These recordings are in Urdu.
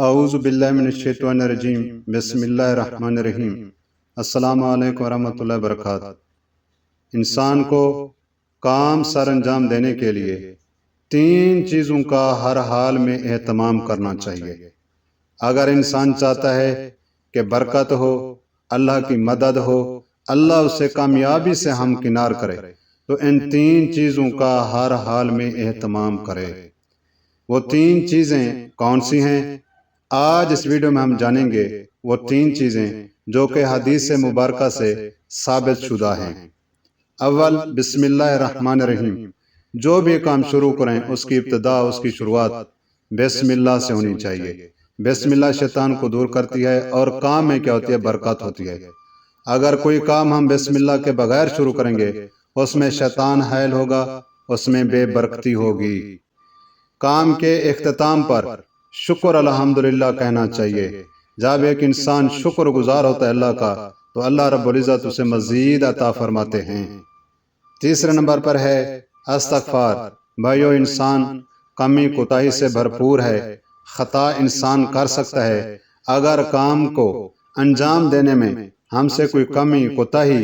اعوذ باللہ من الشیطان الرجیم، بسم اللہ الرحمن الرحیم۔ السلام علیکم ورحمۃ اللہ وبرکاتہ۔ انسان کو کام سر انجام دینے کے لیے 3 چیزوں کا ہر حال میں اہتمام کرنا چاہیے۔ اگر انسان چاہتا ہے کہ برکت ہو، اللہ کی مدد ہو، اللہ اسے کامیابی سے ہمکنار کرے، تو ان 3 چیزوں کا ہر حال میں اہتمام کرے۔ وہ 3 چیزیں کون سی ہیں؟ آج اس ویڈیو میں ہم جانیں گے وہ 3 چیزیں جو کہ حدیث مبارکہ سے ثابت شدہ ہیں۔ اول، بسم اللہ الرحمن الرحیم۔ جو بھی کام شروع کریں اس کی ابتدا، اس کی شروعات بسم اللہ سے ہونی چاہیے۔ بسم اللہ شیطان کو دور کرتی ہے اور کام میں کیا ہوتی ہے؟ برکت ہوتی ہے۔ اگر کوئی کام ہم بسم اللہ کے بغیر شروع کریں گے اس میں شیطان حائل ہوگا، اس میں بے برکتی ہوگی۔ کام کے اختتام پر شکر الحمدللہ کہنا چاہیے۔ جب ایک انسان شکر گزار ہوتا ہے اللہ کا تو اللہ رب العزت اسے مزید عطا فرماتے ہیں۔ تیسرے نمبر پر ہے استغفار۔ بھائیو، انسان کمی کوتاہی سے بھرپور ہے، خطا انسان کر سکتا ہے۔ اگر کام کو انجام دینے میں ہم سے کوئی کمی کوتاہی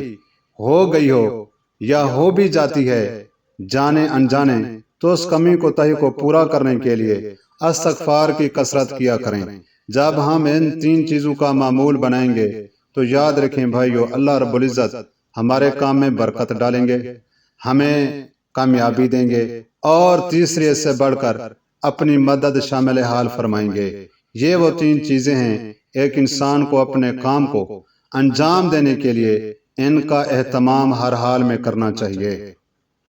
ہو گئی ہو یا ہو بھی جاتی ہے جانے انجانے، تو اس کمی کوتاہی کو پورا کرنے کے لیے استغفار کی کثرت کیا کریں۔ جب ہم ان 3 چیزوں کا معمول بنائیں گے تو یاد رکھیں بھائیو، اللہ رب العزت ہمارے کام میں برکت ڈالیں گے، ہمیں کامیابی دیں گے، اور تیسری اس سے بڑھ کر اپنی مدد شامل حال فرمائیں گے۔ یہ وہ 3 چیزیں ہیں، ایک انسان کو اپنے کام کو انجام دینے کے لیے ان کا اہتمام ہر حال میں کرنا چاہیے۔